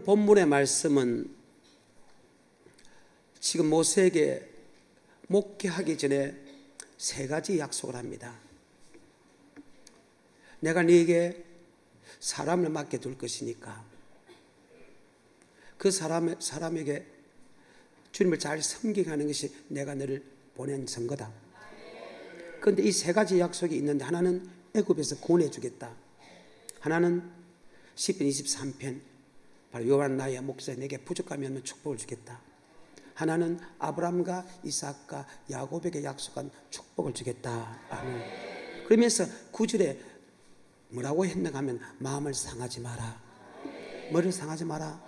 오늘 본문의 말씀은 지금 모세에게 목회하기 전에 세 가지 약속을 합니다. 내가 네게 사람을 맡겨둘 것이니까 그 사람에게 주님을 잘 섬기게 하는 것이 내가 너를 보낸 선거다. 그런데 이 세 가지 약속이 있는데 하나는 애굽에서 구원해 주겠다. 하나는 시편 23편 바로 여호와는 나의 목자 내게 부족하면 축복을 주겠다. 하나는 아브라함과 이삭과 야곱에게 약속한 축복을 주겠다. 아멘. 그러면서 9절에 뭐라고 했는가 하면 마음을 상하지 마라. 뭐를 상하지 마라?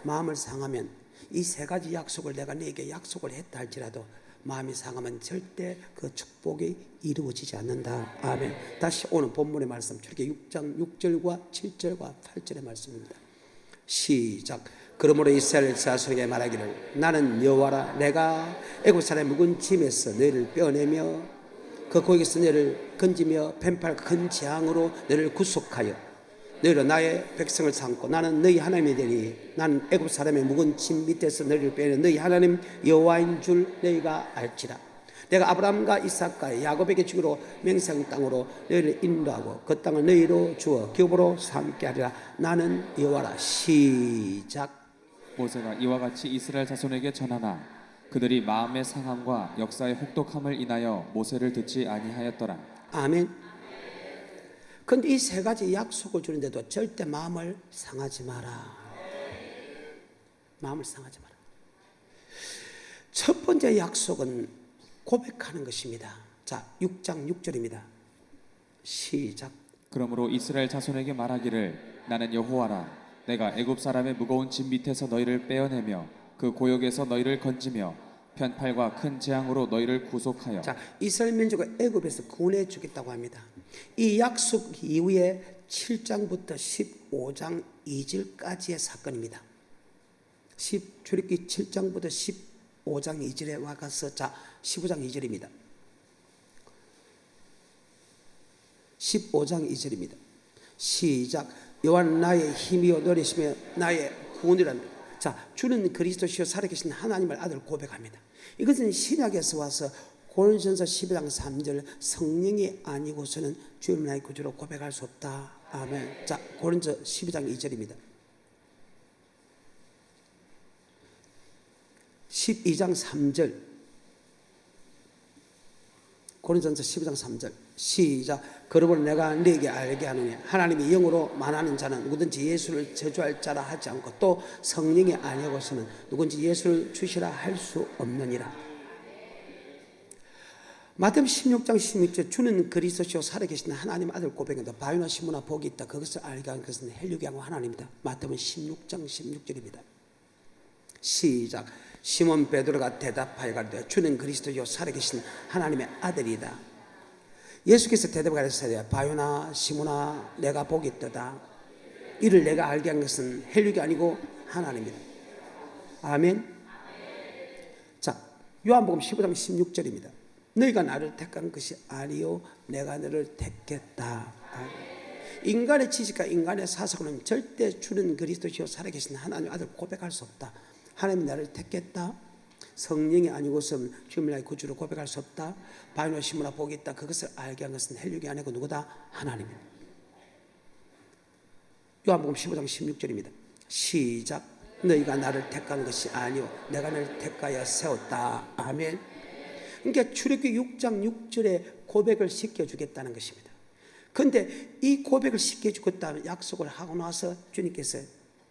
마음을 상하면 이 세 가지 약속을 내가 네게 약속을 했다 할지라도 마음이 상하면 절대 그 축복이 이루어지지 않는다. 아멘. 다시 오늘 본문의 말씀 출애굽기 6장 6절과 7절과 8절의 말씀입니다. 시작. 그러므로 이스라엘 자손에게 말하기를 나는 여호와라. 내가 애굽 사람의 묵은 짐에서 너희를 빼어내며 그 고역에서 너희를 건지며 뱀팔 큰 재앙으로 너희를 구속하여 너희로 나의 백성을 삼고 나는 너희 하나님이 되니 나는 애굽 사람의 묵은 짐 밑에서 너희를 빼내 너희 하나님 여호와인 줄 너희가 알지라. 내가 아브라함과 이삭과 야곱에게 주기로 맹세한 땅으로 너희를 인도하고 그 땅을 너희로 주어 기업으로 삼게 하리라. 나는 여호와라. 시작. 모세가 이와 같이 이스라엘 자손에게 전하나 그들이 마음의 상함과 역사의 혹독함을 인하여 모세를 듣지 아니하였더라. 아멘. 그런데 이 세 가지 약속을 주는데도 절대 마음을 상하지 마라. 마음을 상하지 마라. 첫 번째 약속은 고백하는 것입니다. 자, 6장 6절입니다. 시작. 그러므로 이스라엘 자손에게 말하기를 나는 여호와라. 내가 애굽 사람의 무거운 짐 밑에서 너희를 빼어내며 그 고역에서 너희를 건지며 편팔과 큰 재앙으로 너희를 구속하여. 자, 이스라엘 민족을 애굽에서 구원해 주겠다고 합니다. 이 약속 이후에 7장부터 15장 2절까지의 사건입니다. 출애굽기 7장부터 15장 2절에 와가서 자 15장 2절입니다. 15장 2절입니다. 시작. 여호와는 나의 힘이요 노리시며 나의 구원이란. 자, 주는 그리스도시요 살아계신 하나님을 아들 고백합니다. 이것은 신약에서 와서 고린도전서 12장 3절 성령이 아니고서는 주의 나의 구주로 고백할 수 없다. 아멘. 자, 고린도전서 12장 2절입니다. 12장 3절 고린도전서 12장 3절 시작. 그러므로 내가 네게 알게 하노니 하나님이 영으로 만하는 자는 누구든지 예수를 저주할 자라 하지 않고 또 성령이 아니고서는 누구든지 예수를 주시라 할 수 없느니라. 마태복음 16장 16절 주는 그리스도시요 살아계신 하나님 아들 고백한다. 바요나 시모나 복이 있다. 그것을 알게 한 것은 헬류기하고 하나님이다. 마태복음 16장 16절입니다. 시작. 시몬 베드로가 대답하여 가로되 주는 그리스도요 살아계신 하나님의 아들이다. 예수께서 대답하시되 바요나 시몬아 내가 복이 있도다. 이를 내가 알게 한 것은 헬육이 아니고 하나님이다. 아멘. 자, 요한복음 15장 16절입니다. 너희가 나를 택한 것이 아니요 내가 너를 택했다. 아멘. 인간의 지식과 인간의 사상으로는 절대 주는 그리스도시요 살아계신 하나님 아들 고백할 수 없다. 하나님이 나를 택했다. 성령이 아니고서는 주님을 나의 구주로 고백할 수 없다. 바요나 시모나 복이 있다. 그것을 알게 한 것은 헬육이 아니고 누구다? 하나님입니다. 요한복음 15장 16절입니다. 시작. 너희가 나를 택한 것이 아니요 내가 너를 택하여 세웠다. 아멘. 그러니까 출애굽기 6장 6절에 고백을 시켜주겠다는 것입니다. 그런데 이 고백을 시켜주겠다는 약속을 하고 나서 주님께서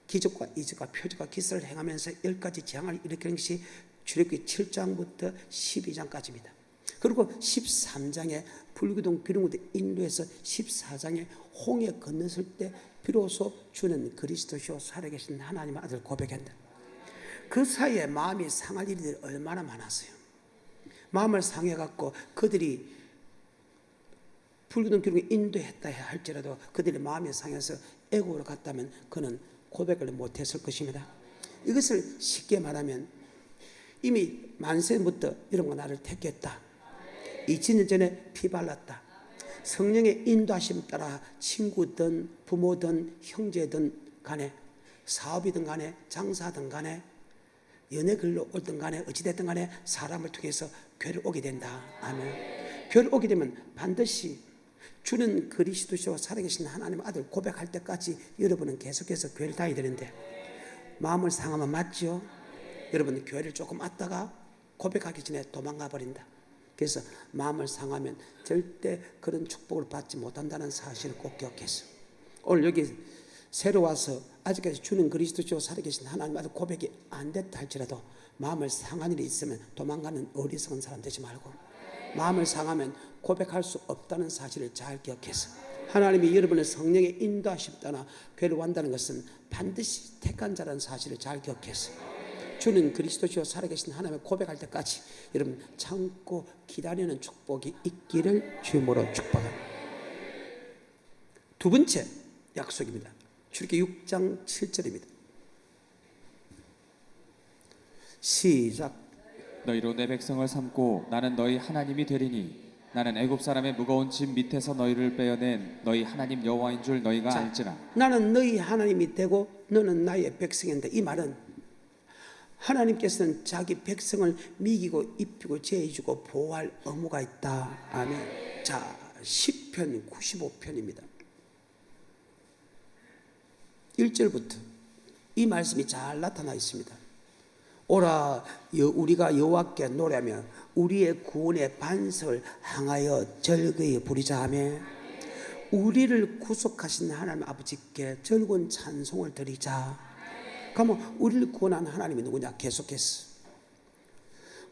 기적과 이적과 표적과 기사를 행하면서 10가지 재앙을 일으키는 것이 출애굽기 7장부터 12장까지입니다. 그리고 13장에 불기둥 비룡으로 인도해서 14장에 홍해 건넜을 때 비로소 주는 그리스도시요 살아계신 하나님의 아들 고백한다. 그 사이에 마음이 상할 일들이 얼마나 많았어요. 마음을 상해갖고 그들이 불기둥 비룡에 인도했다 할지라도 그들의 마음이 상해서 애국으로 갔다면 그는 고백을 못했을 것입니다. 이것을 쉽게 말하면 이미 만세부터 이런 거 나를 택했다. 2000년 전에 피 발랐다. 성령의 인도하심 따라 친구든 부모든 형제든 간에 사업이든 간에 장사든 간에 연애 글로 올든 간에 어찌됐든 간에 사람을 통해서 교회를 오게 된다. 아멘. 교회를 오게 되면 반드시 주는 그리스도시와 살아계신 하나님 아들 고백할 때까지 여러분은 계속해서 교회를 다니야 되는데 마음을 상하면 맞죠? 여러분 교회를 조금 왔다가 고백하기 전에 도망가 버린다. 그래서 마음을 상하면 절대 그런 축복을 받지 못한다는 사실을 꼭 기억해서 오늘 여기 새로 와서 아직까지 주는 그리스도시와 살아계신 하나님 아들 고백이 안 됐다 할지라도 마음을 상한 일이 있으면 도망가는 어리석은 사람 되지 말고 마음을 상하면 고백할 수 없다는 사실을 잘 기억해서 하나님이 여러분의 성령에 인도하십다나 교회를 완다는 것은 반드시 택한 자라는 사실을 잘 기억해서 주는 그리스도시와 살아계신 하나님을 고백할 때까지 여러분 참고 기다리는 축복이 있기를 주님으로 축복합니다. 두 번째 약속입니다. 출애굽기 6장 7절입니다. 시작. 너희로 내 백성을 삼고 나는 너희 하나님이 되리니 나는 애굽 사람의 무거운 짐 밑에서 너희를 빼어낸 너희 하나님 여호와인 줄 너희가 알지라. 나는 너희 하나님이 되고 너는 나의 백성인데 이 말은 하나님께서는 자기 백성을 미기고 입히고 제해주고 보호할 의무가 있다. 아멘. 자, 시편 95편입니다. 1절부터 이 말씀이 잘 나타나 있습니다. 오라 우리가 여호와께 노래하며 우리의 구원의 반석을 향하여 절거에 부리자 하며 우리를 구속하신 하나님 아버지께 즐거운 찬송을 드리자. 그러면 우리를 구원한 하나님이 누구냐? 계속해서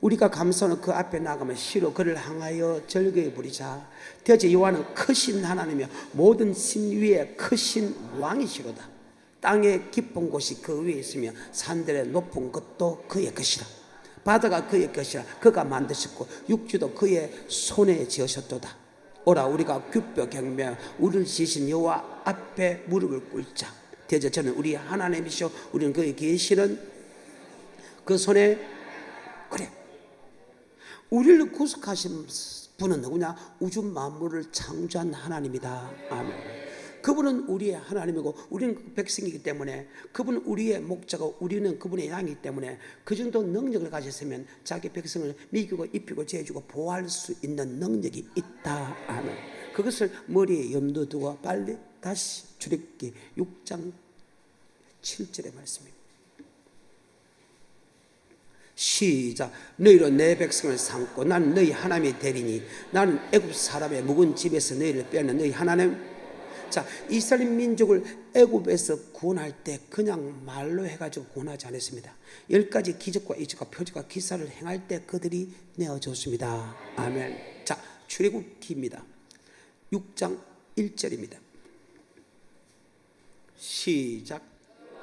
우리가 감사하는 그 앞에 나가면 시로 그를 향하여 절거에 부리자. 대저 여호와는 크신 하나님이며 모든 신 위에 크신 왕이시로다. 땅의 깊은 곳이 그 위에 있으며 산들의 높은 것도 그의 것이라. 바다가 그의 것이라. 그가 만드셨고 육지도 그의 손에 지으셨도다. 오라 우리가 규표 경배하여 우리를 지으신 여호와 앞에 무릎을 꿇자. 대저 저는 우리 하나님이시오. 우리는 그의 계시는 그 손에 그래. 우리를 구속하신 분은 누구냐? 우주 만물을 창조한 하나님이다. 아멘. 그분은 우리의 하나님이고 우리는 그 백성이기 때문에 그분은 우리의 목자고 우리는 그분의 양이기 때문에 그 정도 능력을 가졌으면 자기 백성을 미기고 입히고 제해주고 보호할 수 있는 능력이 있다. 아멘. 그것을 머리에 염두 두고 빨리 다시 출애굽기 6장 7절의 말씀입니다. 시작. 너희로 내 백성을 삼고 나는 너희 하나님이 되리니 나는 애굽 사람의 묵은 집에서 너희를 빼는 너희 하나님. 자, 이스라엘 민족을 애굽에서 구원할 때 그냥 말로 해가지고 구원하지 않았습니다. 10가지 기적과 이적과 표적과 기사를 행할 때 그들이 내어줬습니다. 아멘. 자, 출애굽기입니다. 6장 1절입니다. 시작.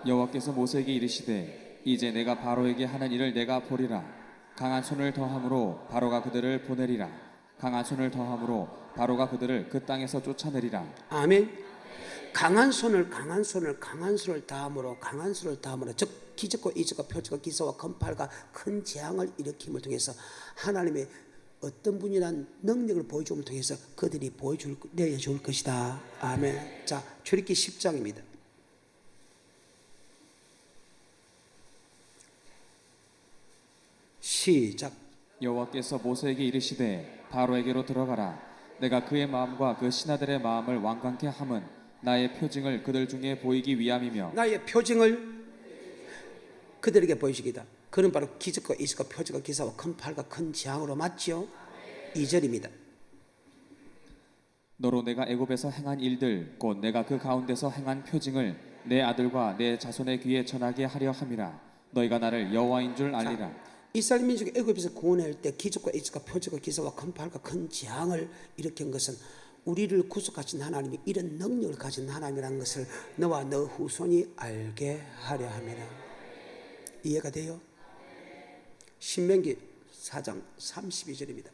여호와께서 모세에게 이르시되 이제 내가 바로에게 하는 일을 내가 보리라. 강한 손을 더함으로 바로가 그들을 보내리라. 강한 손을 더함으로 바로가 그들을 그 땅에서 쫓아내리라. 아멘. 강한 손을 다함으로 즉 기적과 이적과 표적과 기사와 건팔과 큰 재앙을 일으킴을 통해서 하나님의 어떤 분이란 능력을 보여줌을 통해서 그들이 내줄 것이다. 아멘. 자, 출애굽기 10장입니다. 시작. 여호와께서 모세에게 이르시되 바로에게로 들어가라. 내가 그의 마음과 그 신하들의 마음을 완강케 함은 나의 표징을 그들 중에 보이기 위함이며 나의 표징을 그들에게 보이시기다. 그는 바로 기적과 이적과 표적과 기사와 큰 팔과 큰 재앙으로 맞지요. 2절입니다. 너로 내가 애굽에서 행한 일들 곧 내가 그 가운데서 행한 표징을 내 아들과 내 자손의 귀에 전하게 하려 함이라. 너희가 나를 여호와인 줄 알리라. 이스라엘 민족이 애굽에서 구원할 때 기적과 이적과 표적과 기사와 큰 팔과 큰 재앙을 일으킨 것은 우리를 구속하신 하나님이 이런 능력을 가진 하나님이라는 것을 너와 너 후손이 알게 하려 함이라. 이해가 돼요? 신명기 4장 32절입니다.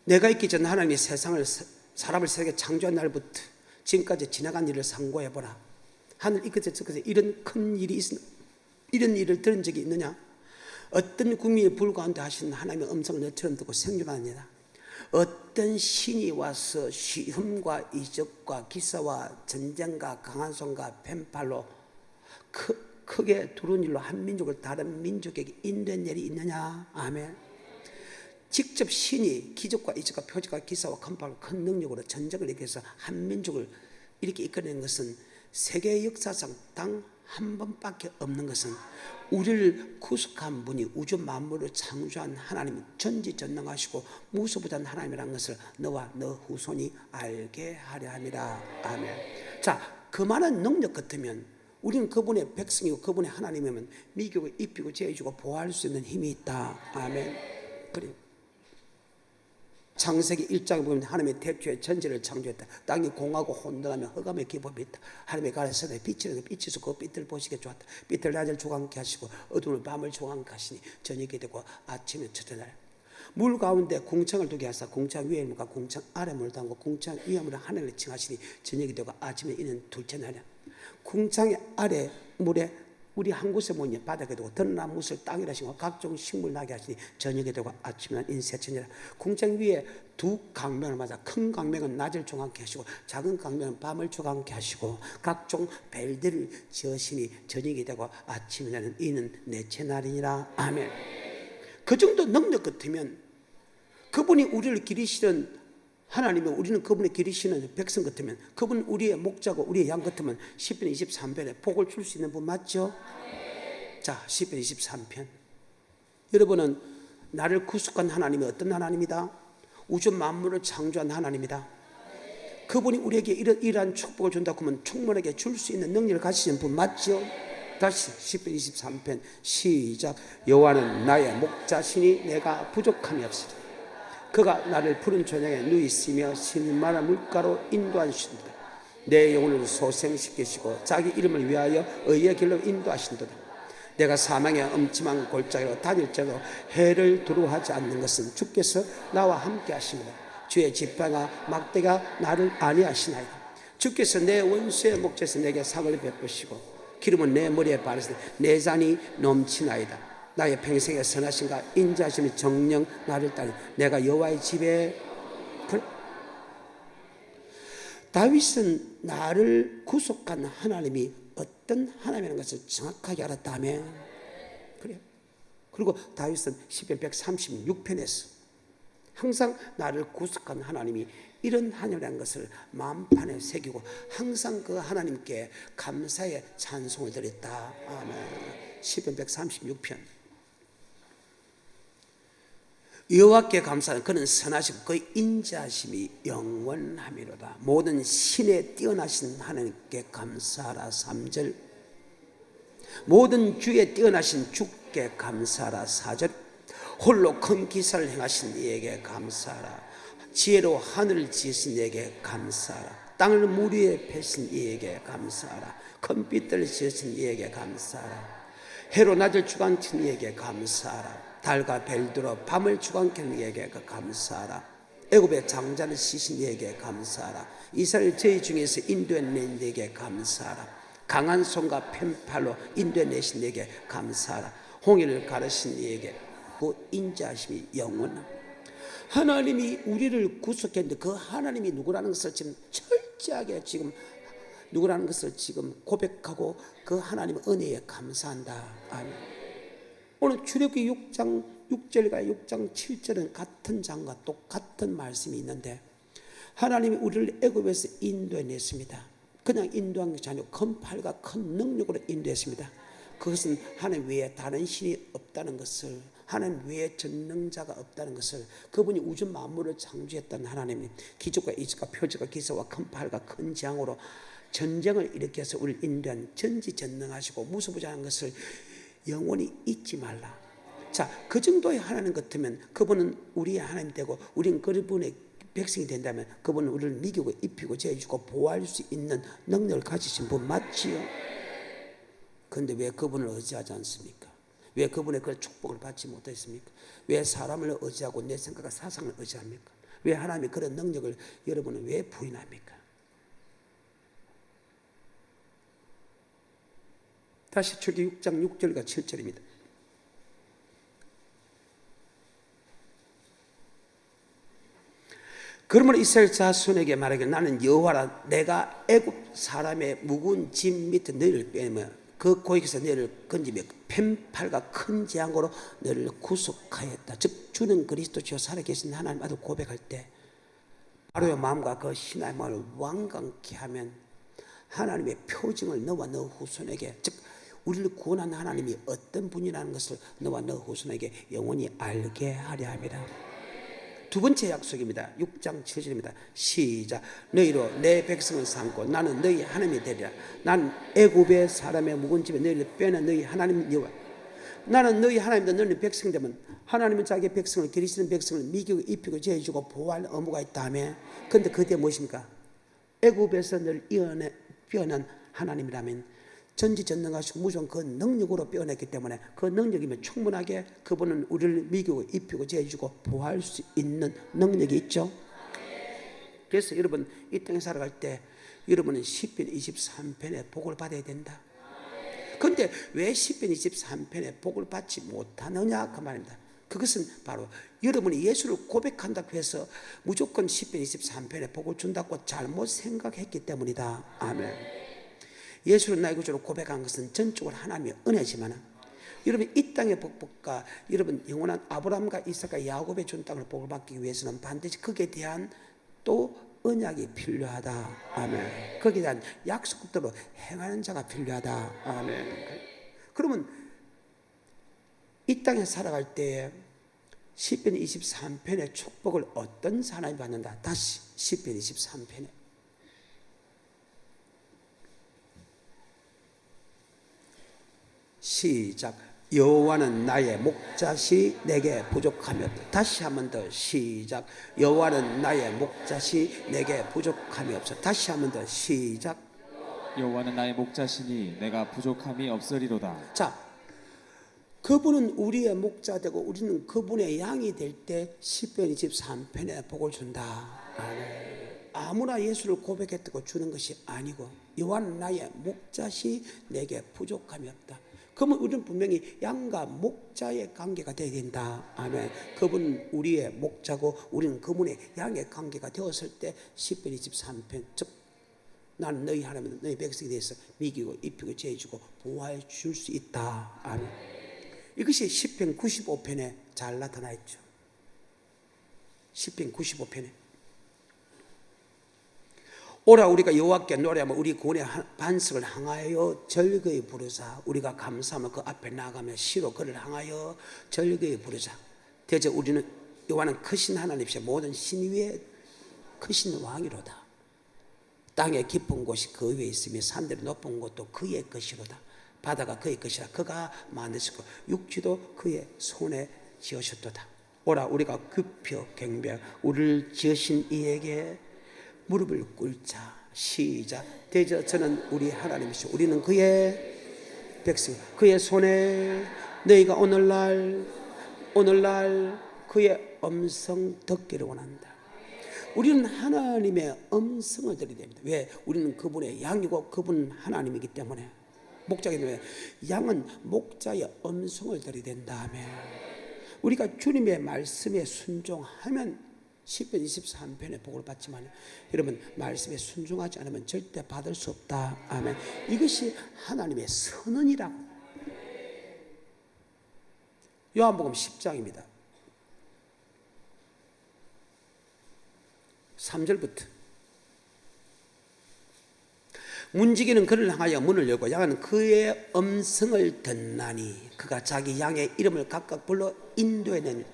내가 있기 전 하나님이 사람을 세상에 창조한 날부터 지금까지 지나간 일을 상고해보라. 하늘 이 끝에 저 끝에 이런 큰 일이 이런 일을 들은 적이 있느냐? 어떤 국민의 불 가운데 하신 하나님의 음성을 너처럼 듣고 생존하느냐? 어떤 신이 와서 시험과 이적과 기사와 전쟁과 강한 손과 펜팔로 크게 두려운 일로 한 민족을 다른 민족에게 인도한 일이 있느냐? 아멘. 직접 신이 기적과 이적과 표적과 기사와 큰 능력으로 전쟁을 일으켜서 한 민족을 이렇게 이끌어낸 것은 세계 역사상 단 한 번밖에 없는 것은 우리를 구속한 분이 우주 만물을 창조한 하나님이 전지전능하시고 무소부단 하나님이라는 것을 너와 너 후손이 알게 하려 함이라. 아멘. 자, 그 많은 능력 같으면 우리는 그분의 백성이고 그분의 하나님이면 미국을 입히고 제해주고 보호할 수 있는 힘이 있다. 아멘. 그래. 창세기 1장에 보면 하나님의 태초에 전지를 창조했다. 땅이 공하고 혼돈하며 흑암의 기법이 있다. 하나님의 가라사대 빛이라는 빛에서 그 빛을 보시게 좋았다. 빛을 낮을 조각케 하시고 어둠을 밤을 조각케 하시니 저녁이 되고 아침에 첫째 날 물 가운데 궁창을 두게 하사 궁창 위에 물과 궁창 아래 물을 담고 궁창 위에 물을 하늘을 칭하시니 저녁이 되고 아침에 이는 둘째 날이야. 궁창의 아래 물에 우리 한 곳에 모이니 바닥에 두고 드러난 무술 땅이라 하시고 각종 식물 나게 하시니 저녁에 되고 아침에 인 셋째니라. 궁창 위에 두 강명을 맞아 큰 강명은 낮을 조각케 하시고 작은 강명은 밤을 조각케 하시고 각종 벨들을 지으시니 저녁이 되고 아침에 나는 이는 넷째 날이니라. 아멘. 그 정도 능력 같으면 그분이 우리를 기리시는 하나님은 우리는 그분의 기리시는 백성 같으면 그분 우리의 목자고 우리의 양 같으면 시편 23편에 복을 줄 수 있는 분 맞죠? 자, 시편 23편. 여러분은 나를 구속한 하나님이 어떤 하나님이다? 우주 만물을 창조한 하나님이다. 그분이 우리에게 이러한 축복을 준다고 하면 충분하게 줄 수 있는 능력을 가지신 분 맞죠? 다시 시편 23편 시작. 여호와는 나의 목자시니 내가 부족함이 없으리라. 그가 나를 푸른 초장에 누이시며 신만한 물가로 인도하신도다. 내 영혼을 소생시키시고 자기 이름을 위하여 의의 길로 인도하신도다. 내가 사망의 엄침한 골짜기로 다닐지라도 해를 두려워하지 않는 것은 주께서 나와 함께 하십니다. 주의 지팡이와 막대가 나를 안위하시나이다. 주께서 내 원수의 목전에서 내게 상을 베푸시고 기름은 내 머리에 바르시되 내 잔이 넘치나이다. 나의 평생의 선하심과 인자하심이 정령 나를 따르 내가 여호와의 집에 다윗은 나를 구속한 하나님이 어떤 하나님이라는 것을 정확하게 알았다며. 그래요. 그리고 다윗은 시편 136편에서 항상 나를 구속한 하나님이 이런 하나님이라는 것을 마음판에 새기고 항상 그 하나님께 감사의 찬송을 드렸다. 아멘. 시편 136편. 여호와께 감사하는 그는 선하시고 그의 인자하심이 영원하미로다. 모든 신에 뛰어나신 하나님께 감사하라. 3절. 모든 주에 뛰어나신 주께 감사하라. 4절. 홀로 큰 기사를 행하신 이에게 감사하라. 지혜로 하늘을 지으신 이에게 감사하라. 땅을 물 위에 펴신 이에게 감사하라. 큰 빛들을 지으신 이에게 감사하라. 해로 낮을 주관친 이에게 감사하라. 달과 별들로 밤을 주관케 하는 이에게 감사하라. 애굽의 장자를 씻은 이에게 감사하라. 이스라엘 저희 중에서 인도해낸 이에게 감사하라. 강한 손과 펜팔로 인도해내신 이에게 감사하라. 홍해를 가르신 이에게 그 인자하심이 영원하다. 하나님이 우리를 구속했는데 그 하나님이 누구라는 것을 지금 철저하게 지금 누구라는 것을 지금 고백하고 그 하나님의 은혜에 감사한다. 아멘. 오늘 출애굽기 6장 6절과 6장 7절은 같은 장과 똑같은 말씀이 있는데 하나님이 우리를 애굽에서 인도해냈습니다. 그냥 인도한 것이 아니고 큰 팔과 큰 능력으로 인도했습니다. 그것은 하나님 외에 다른 신이 없다는 것을, 하나님 외에 전능자가 없다는 것을, 그분이 우주 만물을 창조했다는 하나님이 기적과 이적과 표적과 기사와 큰 팔과 큰 재앙으로 전쟁을 일으켜서 우리를 인도한 전지전능하시고 무소부장한 것을 영원히 잊지 말라. 자, 그 정도의 하나님 같으면 그분은 우리의 하나님 되고 우리는 그분의 백성이 된다면 그분은 우리를 미기고 입히고 제해주고 보호할 수 있는 능력을 가지신 분 맞지요? 그런데 왜 그분을 의지하지 않습니까? 왜 그분의 그 축복을 받지 못했습니까? 왜 사람을 의지하고 내 생각과 사상을 의지합니까? 왜 하나님의 그런 능력을 여러분은 왜 부인합니까? 다시 출애굽기 6장 6절과 7절입니다. 그러므로 이스라엘 자손에게 말하기를 나는 여호와라 내가 애굽 사람의 무거운 짐 밑에 너희를 빼며 그 고역에서 너희를 건지며 펜팔과 큰 재앙으로 너희를 구속하였다. 즉 주는 그리스도시요 살아계신 하나님 아들 고백할 때 바로의 마음과 그 신하의 마음을 완강케 하면 하나님의 표징을 너와 너 후손에게, 즉 우리를 구원한 하나님이 어떤 분이라는 것을 너와 너 후손에게 영원히 알게 하려 함이라. 두 번째 약속입니다. 6장 7절입니다. 시작. 너희로 내 백성을 삼고 나는 너희 하나님이 되리라. 나는 애굽의 사람의 묵은 집에 너희를 빼내 너희 하나님 여호와. 나는 너희 하나님이다. 너희 백성 되면 하나님은 자기 백성을 기르시는 백성을 미기고 입히고 제해주고 보호할 의무가 있다며. 그런데 그때 무엇입니까? 애굽에서 너를 떼어낸 하나님이라면 전지전능하시고 무조건 그 능력으로 빼어냈기 때문에 그 능력이면 충분하게 그분은 우리를 미기고 입히고 제해주고 보호할 수 있는 능력이 있죠. 그래서 여러분 이 땅에 살아갈 때 여러분은 시편 23편의 복을 받아야 된다. 그런데 왜 시편 23편의 복을 받지 못하느냐 그 말입니다. 그것은 바로 여러분이 예수를 고백한다고 해서 무조건 시편 23편의 복을 준다고 잘못 생각했기 때문이다. 아멘. 예수를 나의 구주로 고백한 것은 전적으로 하나님의 은혜지만 여러분 이 땅의 복과 여러분 영원한 아브라함과 이삭과 야곱의 준 땅을 복을 받기 위해서는 반드시 거기에 대한 또 언약이 필요하다. 아멘. 거기에 대한 약속대로 행하는 자가 필요하다. 아멘. 그러면 이 땅에 살아갈 때 시편 23편의 축복을 어떤 사람이 받는다. 다시 시편 23편에 시작. 여호와는 나의 목자시 내게 부족함이 없다. 다시 한 번 더 시작. 여호와는 나의 목자시 내게 부족함이 없어. 다시 한 번 더 시작. 여호와는 나의 목자시니 내가 부족함이 없으리로다. 자, 그분은 우리의 목자 되고 우리는 그분의 양이 될 때 시편 23편에 복을 준다. 아무나 예수를 고백했다고 주는 것이 아니고 여호와는 나의 목자시 내게 부족함이 없다. 그러면 우리는 분명히 양과 목자의 관계가 되어야 된다. 아멘. 그분은 우리의 목자고 우리는 그분의 양의 관계가 되었을 때 시편 23편 즉 나는 너희 하나님 너희 백성에 대해서 미기고 입히고 제해주고 보호해 줄 수 있다. 아멘. 이것이 시편 95편에 잘 나타나 있죠. 시편 95편에 오라 우리가 여호와께 노래하며 우리 구원의 반석을 향하여 절거히 부르자. 우리가 감사하며 그 앞에 나가며 시로 그를 향하여 절거히 부르자. 대저 우리는 여호와는 크신 하나님이시여 모든 신 위에 크신 왕이로다. 땅의 깊은 곳이 그 위에 있으며 산들이 높은 곳도 그의 것이로다. 바다가 그의 것이라 그가 만드시고 육지도 그의 손에 지으셨도다. 오라 우리가 굽혀 경배하여 우리를 지으신 이에게 무릎을 꿇자. 시작. 대저 저는 우리 하나님이시오 우리는 그의 백성 그의 손에 너희가 오늘날 그의 음성 듣기를 원한다. 우리는 하나님의 음성을 들어야 됩니다. 왜? 우리는 그분의 양이고 그분은 하나님이기 때문에 목자이기 때문에 양은 목자의 음성을 들어야 된다며. 우리가 주님의 말씀에 순종하면 시편 23편의 복을 받지만 여러분 말씀에 순종하지 않으면 절대 받을 수 없다. 아멘. 이것이 하나님의 선언이라고. 요한복음 10장입니다. 3절부터 문지기는 그를 향하여 문을 열고 양은 그의 음성을 듣나니 그가 자기 양의 이름을 각각 불러 인도해내니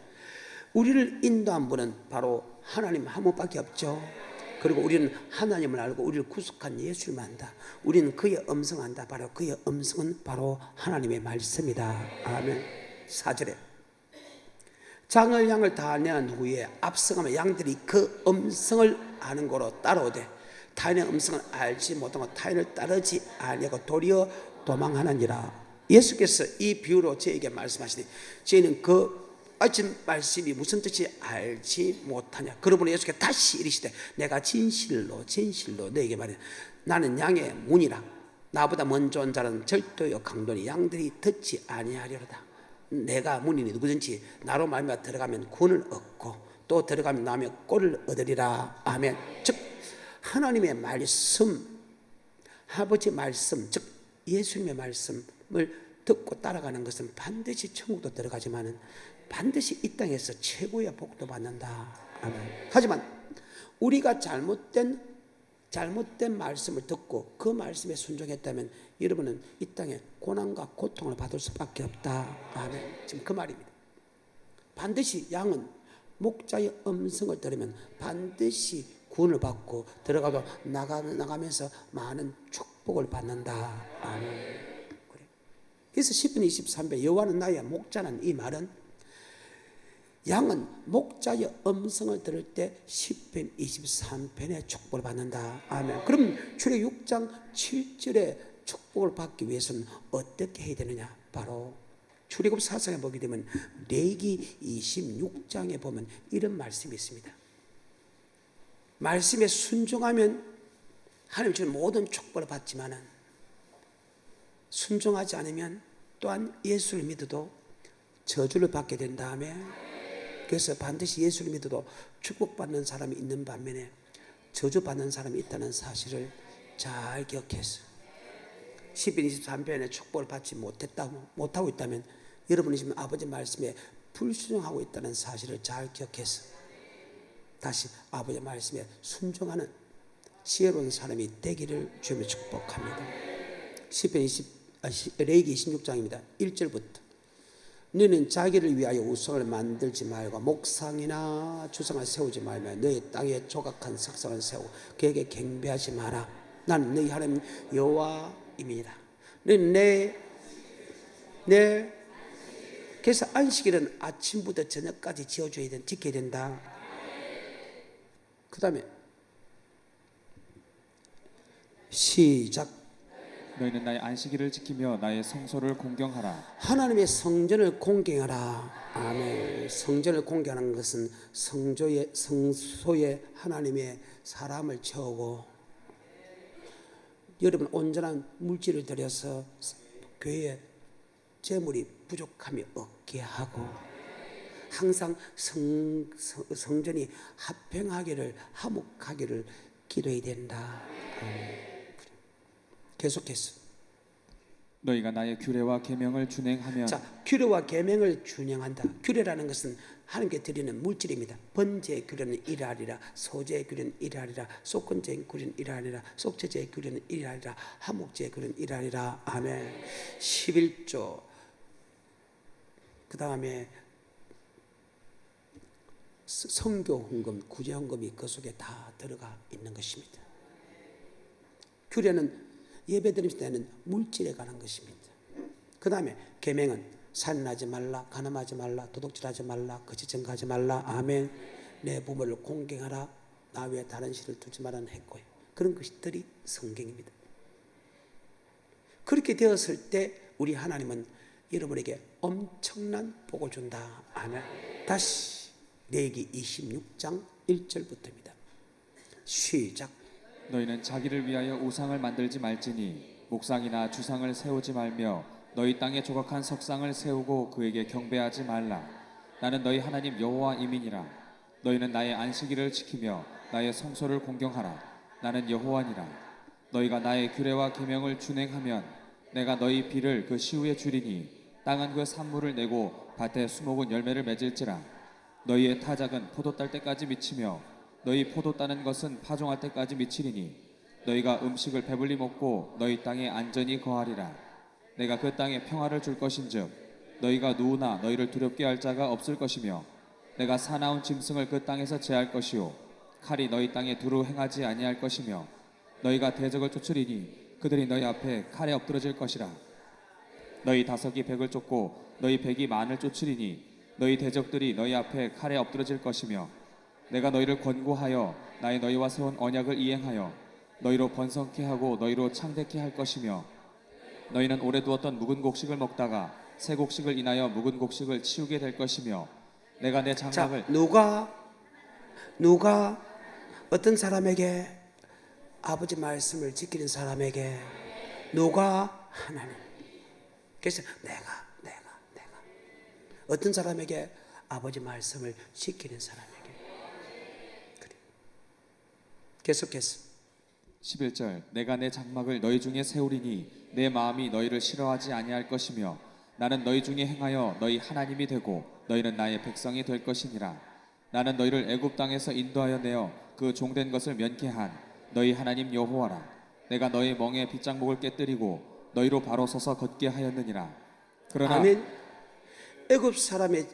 우리를 인도한 분은 바로 하나님 한 분밖에 없죠. 그리고 우리는 하나님을 알고 우리를 구속한 예수를 안다. 우리는 그의 음성 안다. 바로 그의 음성은 바로 하나님의 말씀이다. 아멘. 4절에 장을 양을 다 내한 후에 앞서가면 양들이 그 음성을 아는 거로 따라오되 타인의 음성을 알지 못하고 타인을 따르지 아니하고 도리어 도망하느니라. 예수께서 이 비유로 저에게 말씀하시니 저희는 그 어진 말씀이 무슨 뜻이 알지 못하냐. 그러므로 예수께서 다시 이르시되 내가 진실로 너에게 말해 나는 양의 문이라. 나보다 먼저 온 자는 절도요 강도니 양들이 듣지 아니하리로다. 내가 문이니 누구든지 나로 말미암아 들어가면 구원을 얻고 또 들어가면 나면 꼴을 얻으리라. 아멘. 즉 하나님의 말씀, 아버지 말씀, 즉 예수님의 말씀을 듣고 따라가는 것은 반드시 천국도 들어가지만은 반드시 이 땅에서 최고의 복도 받는다. 아멘. 하지만 우리가 잘못된 말씀을 듣고 그 말씀에 순종했다면 여러분은 이 땅에 고난과 고통을 받을 수밖에 없다. 아멘. 지금 그 말입니다. 반드시 양은 목자의 음성을 들으면 반드시 구원을 받고 들어가도 나가면서 많은 축복을 받는다. 아멘. 그래. 그래서 10편 23편 여호와는 나의 목자는 이 말은 양은 목자의 음성을 들을 때 10편 23편의 축복을 받는다. 아멘. 그럼 출애굽 6장 7절에 축복을 받기 위해서는 어떻게 해야 되느냐? 바로 출애굽 4장에 보게 되면 레위기 26장에 보면 이런 말씀이 있습니다. 말씀에 순종하면 하나님 주는 모든 축복을 받지만은 순종하지 않으면 또한 예수를 믿어도 저주를 받게 된 다음에, 그래서 반드시 예수를 믿어도 축복받는 사람이 있는 반면에 저주받는 사람이 있다는 사실을 잘 기억해서 10편 23편의 축복을 받지 못하고 있다면 여러분이 지금 아버지 말씀에 불순종하고 있다는 사실을 잘 기억해서 다시 아버지 말씀에 순종하는 지혜로운 사람이 되기를 주님의 축복합니다. 레위기 26장입니다. 1절부터 너는 자기를 위하여 우상을 만들지 말고 목상이나 주상을 세우지 말며 너희 땅에 조각한 석상을 세우고 그에게 경배하지 마라. 나는 너희 하나님 여호와입니다. 너는 그래서 안식일은 아침부터 저녁까지 지켜야 된다. 그 다음에 시작. 너희는 나의 안식일을 지키며 나의 성소를 공경하라. 하나님의 성전을 공경하라. 아멘. 성전을 공경하는 것은 성소에 하나님의 사람을 채우고 여러분 온전한 물질을 들여서 교회에 재물이 부족함이 없게 하고 항상 성전이 화목하기를 기도해야 된다. 계속해서 너희가 나의 규례와 계명을 준행하면. 자, 규례와 계명을 준행한다. 규례라는 것은 하나님께 드리는 물질입니다. 번제의 규례는 이러하리라, 소제의 규례는 이러하리라, 속건제의 규례는 이러하리라, 속죄제의 규례는 이러하리라, 화목제의 규례는 이러하리라. 아멘. 11조 그 다음에 선교 헌금, 구제 헌금이 그 속에 다 들어가 있는 것입니다. 규례는 예배드릴 때는 물질에 관한 것입니다. 그 다음에 계명은 살인하지 말라, 간음하지 말라, 도둑질하지 말라, 거짓 증거하지 말라. 아멘. 내 부모를 공경하라, 나 외에 다른 신을 두지 말라는 했고요. 그런 것들이 성경입니다. 그렇게 되었을 때 우리 하나님은 여러분에게 엄청난 복을 준다. 아멘. 다시 레위기 26장 1절부터입니다. 시작. 너희는 자기를 위하여 우상을 만들지 말지니 목상이나 주상을 세우지 말며 너희 땅에 조각한 석상을 세우고 그에게 경배하지 말라. 나는 너희 하나님 여호와임이니라. 너희는 나의 안식일을 지키며 나의 성소를 공경하라. 나는 여호와니라. 너희가 나의 규례와 계명을 준행하면 내가 너희 비를 그 시후에 주리니 땅은 그 산물을 내고 밭에 수목은 열매를 맺을지라. 너희의 타작은 포도 딸 때까지 미치며 너희 포도 따는 것은 파종할 때까지 미치리니 너희가 음식을 배불리 먹고 너희 땅에 안전히 거하리라. 내가 그 땅에 평화를 줄 것인즉 너희가 누구나 너희를 두렵게 할 자가 없을 것이며 내가 사나운 짐승을 그 땅에서 제할 것이요 칼이 너희 땅에 두루 행하지 아니할 것이며 너희가 대적을 쫓으리니 그들이 너희 앞에 칼에 엎드러질 것이라. 너희 다섯이 백을 쫓고 너희 백이 만을 쫓으리니 너희 대적들이 너희 앞에 칼에 엎드러질 것이며 내가 너희를 권고하여 나의 너희와 세운 언약을 이행하여 너희로 번성케 하고 너희로 창대케 할 것이며 너희는 오래 두었던 묵은 곡식을 먹다가 새 곡식을 인하여 묵은 곡식을 치우게 될 것이며 내가 내 장막을. 자, 누가 어떤 사람에게 아버지 말씀을 지키는 사람에게 누가 하나님. 그래서 내가 어떤 사람에게 아버지 말씀을 지키는 사람에게 계속해서 11절 내가 내 장막을 너희 중에 세우리니 내 마음이 너희를 싫어하지 아니할 것이며 나는 너희 중에 행하여 너희 하나님이 되고 너희는 나의 백성이 될 것이니라. 나는 너희를 애굽 땅에서 인도하여 내어 그 종된 것을 면케한 너희 하나님 여호와라. 내가 너희 멍에 빗장목을 깨뜨리고 너희로 바로 서서 걷게 하였느니라. 그러나 아멘. 애굽 사람의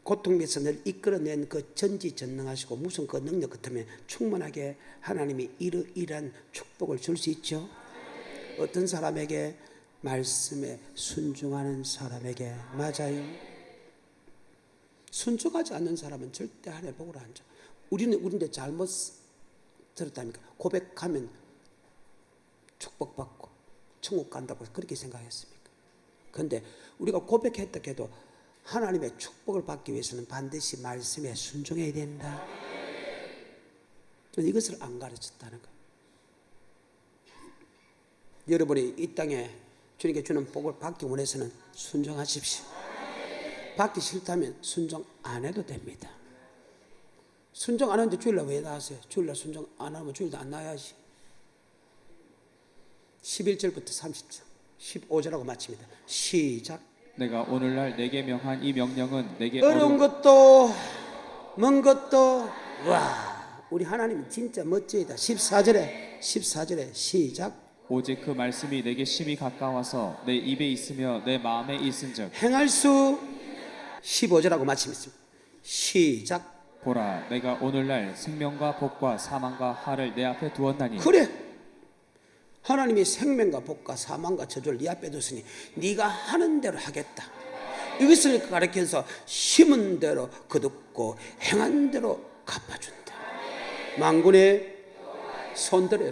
고통 밑에서 늘 이끌어낸 그 전지전능하시고 무슨 그 능력 같으면 충분하게 하나님이 이러한 축복을 줄 수 있죠. 어떤 사람에게? 말씀에 순종하는 사람에게. 맞아요. 순종하지 않는 사람은 절대 하나님의 복을 안 줘. 우리는 잘못 들었다니까. 고백하면 축복받고 천국 간다고 그렇게 생각했습니까? 그런데 우리가 고백했다 해도 하나님의 축복을 받기 위해서는 반드시 말씀에 순종해야 된다. 이것을 안 가르쳤다는 거예요. 여러분이 이 땅에 주님께 주는 복을 받기 원해서는 순종하십시오. 받기 싫다면 순종 안 해도 됩니다. 순종 안 하는데 주일날 왜 나왔어요? 주일날 순종 안 하면 주일도 안 나와야지. 11절부터 30절 15절하고 마칩니다. 시작. 내가 오늘날 내게 명한 이 명령은 내게 어려운 것도 먼 것도 와 우리 하나님 진짜 멋지다. 14절에 시작. 오직 그 말씀이 내게 심히 가까워서 내 입에 있으며 내 마음에 있은즉 행할 수 15절하고 마치겠습니다. 시작. 보라 내가 오늘날 생명과 복과 사망과 화를 내 앞에 두었나니. 그래 하나님이 생명과 복과 사망과 저주를 네 앞에 뒀으니 네가 하는 대로 하겠다. 이것을 가르쳐서 심은 대로 거둡고 행한 대로 갚아준다. 만군의 손들어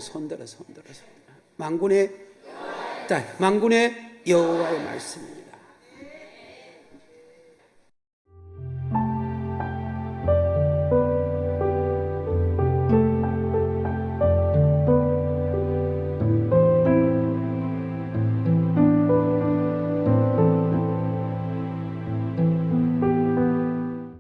만군의 여호와의 말씀입니다.